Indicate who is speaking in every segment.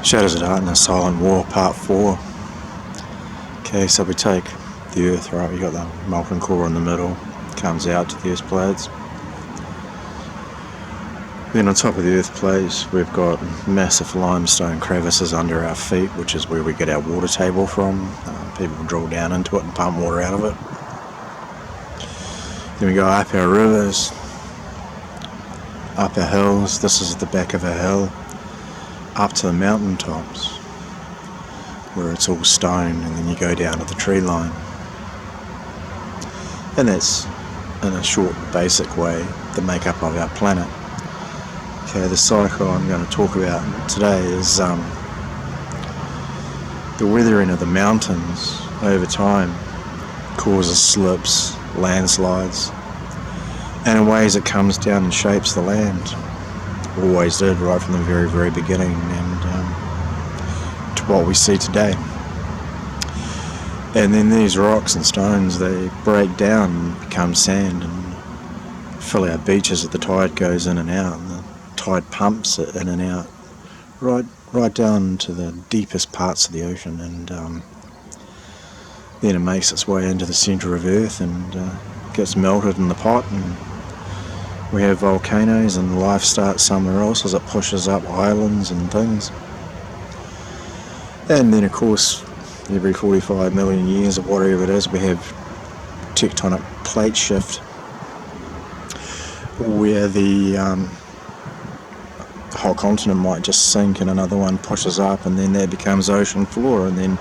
Speaker 1: Shadows of Darkness, Silent War, Part 4. Okay, so we take the Earth, right? We got the molten core in the middle, comes out to the Earth plates. Then on top of the Earth plates, we've got massive limestone crevices under our feet, which is where we get our water table from. People drill down into it and pump water out of it. Then we go up our rivers, up our hills. This is the back of a hill. Up to the mountain tops where it's all stone, and then you go down to the tree line. And that's, in a short, basic way, the makeup of our planet. Okay, the cycle I'm going to talk about today is the weathering of the mountains over time causes slips, landslides, and in ways it comes down and shapes the land. Always did, right from the very, very beginning, and to what we see today. And then these rocks and stones, they break down and become sand and fill our beaches as the tide goes in and out, and the tide pumps it in and out right down to the deepest parts of the ocean, and then it makes its way into the centre of Earth and gets melted in the pot, and we have volcanoes, and life starts somewhere else as it pushes up islands and things. And then, of course, every 45 million years or whatever it is, we have tectonic plate shift, where the whole continent might just sink and another one pushes up, and then that becomes ocean floor. And then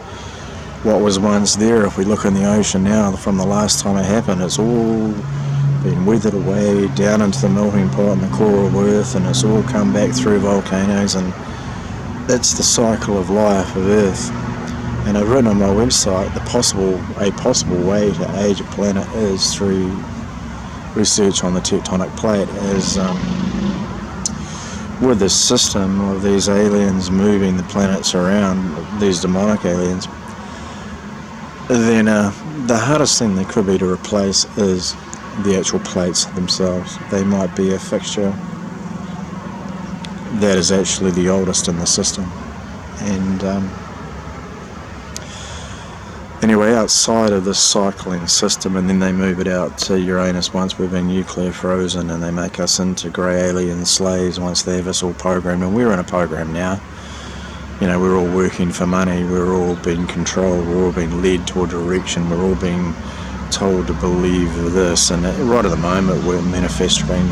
Speaker 1: what was once there, if we look in the ocean now, from the last time it happened, it's all been weathered away down into the melting pot and the core of Earth, and it's all come back through volcanoes, and that's the cycle of life of Earth. And I've written on my website a possible way to age a planet is through research on the tectonic plate, as with this system of these aliens moving the planets around, these demonic aliens, then the hardest thing they could be to replace is the actual plates themselves. They might be a fixture that is actually the oldest in the system. And anyway, outside of this cycling system, and then they move it out to Uranus once we've been nuclear frozen, and they make us into grey alien slaves once they have us all programmed. And we're in a program now. You know, we're all working for money, we're all being controlled, we're all being led to a direction, we're all being told to believe this, and right at the moment we're manifesting.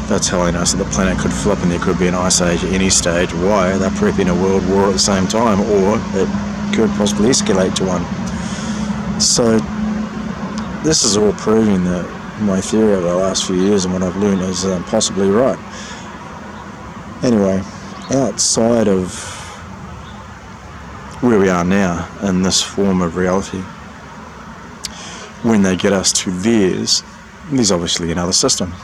Speaker 1: They're telling us that the planet could flip and there could be an ice age at any stage. Why? They're prepping a world war at the same time, or it could possibly escalate to one. So this is all proving that my theory over the last few years and what I've learned is possibly right. Anyway, outside of where we are now in this form of reality, when they get us to theirs, there's obviously another system.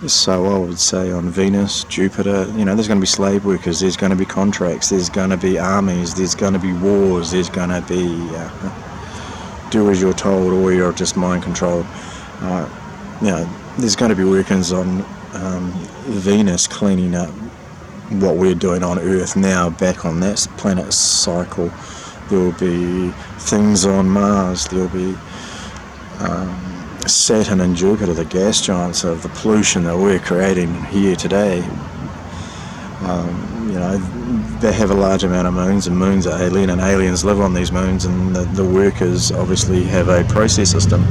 Speaker 1: So I would say on Venus, Jupiter, you know, there's going to be slave workers, there's going to be contracts, there's going to be armies, there's going to be wars, there's going to be do as you're told, or you're just mind controlled. You know, there's going to be workings on Venus cleaning up what we're doing on Earth now back on that planet cycle. There will be things on Mars, there will be Saturn and Jupiter, the gas giants of the pollution that we're creating here today. You know, they have a large amount of moons, and moons are alien, and aliens live on these moons, and the workers obviously have a process system.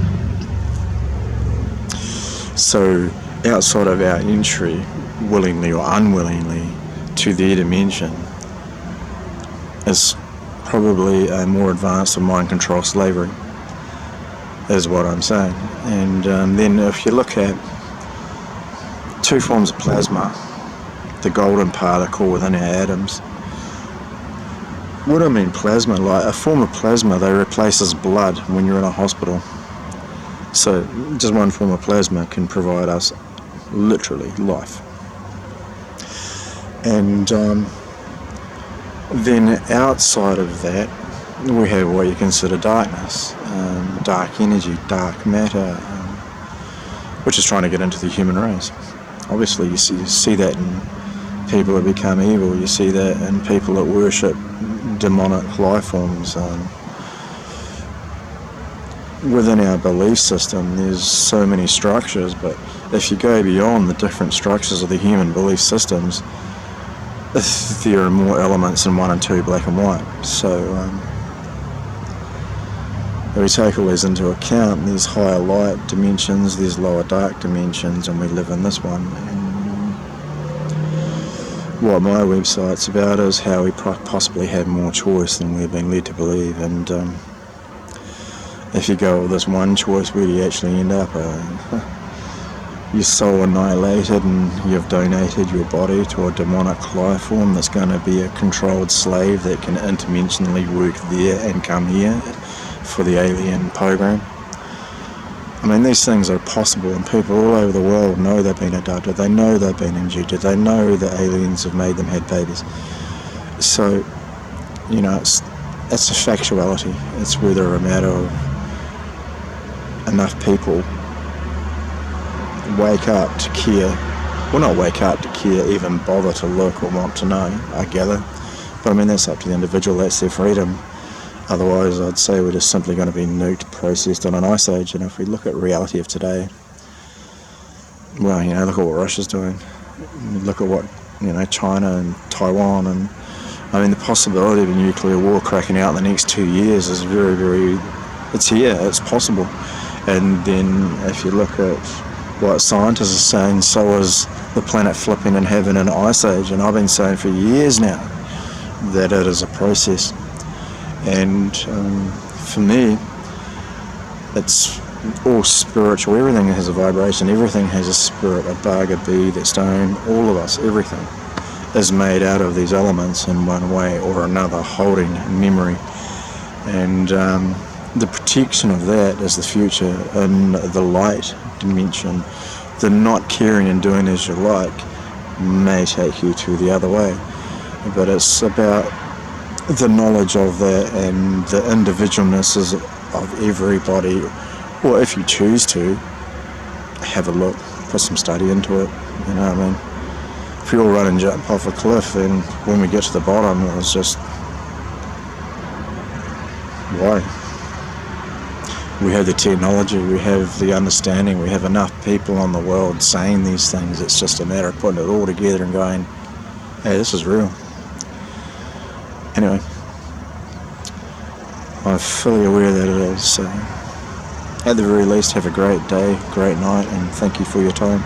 Speaker 1: So outside of our entry, willingly or unwillingly, to their dimension is probably a more advanced of mind control slavery, is what I'm saying. And then if you look at two forms of plasma, the golden particle within our atoms. What I mean plasma, like a form of plasma, they replaces blood when you're in a hospital. So just one form of plasma can provide us literally life. And then outside of that, we have what you consider darkness, dark energy, dark matter, which is trying to get into the human race. Obviously you see that in people that become evil. You see that in people that worship demonic life forms. Within our belief system, there's so many structures, but if you go beyond the different structures of the human belief systems, there are more elements in 1 and 2, black and white. So we take all these into account. There's higher light dimensions, there's lower dark dimensions, and we live in this one. And what my website's about is how we possibly have more choice than we've been led to believe. And if you go with this one choice, where do you actually end up? Your soul annihilated, and you've donated your body to a demonic life form that's going to be a controlled slave that can interdimensionally work there and come here for the alien program. I mean, these things are possible, and people all over the world know they've been abducted, they know they've been injected, they know that aliens have made them have babies. So, you know, it's a factuality. It's whether a matter of enough people wake up to care, well, not wake up to care, even bother to look or want to know, I gather. But I mean, that's up to the individual, that's their freedom. Otherwise, I'd say we're just simply going to be nuked, processed on an ice age. And if we look at reality of today, well, you know, look at what Russia's doing. Look at what, you know, China and Taiwan, and I mean, the possibility of a nuclear war cracking out in the next 2 years is very, very, it's here, it's possible. And then if you look at what scientists are saying, so is the planet flipping and having an ice age. And I've been saying for years now that it is a process. And for me, it's all spiritual. Everything has a vibration, everything has a spirit, a bug, a bee, that stone, all of us, everything is made out of these elements in one way or another, holding memory. And the protection of that is the future in the light dimension. The not caring and doing as you like may take you to the other way, but it's about the knowledge of that and the individualness of everybody. Or if you choose to, have a look, put some study into it, you know what I mean? If we all run and jump off a cliff, and when we get to the bottom, it was just, why? We have the technology, we have the understanding, we have enough people on the world saying these things. It's just a matter of putting it all together and going, hey, this is real. Anyway, I'm fully aware that it is. So at the very least, have a great day, great night, and thank you for your time.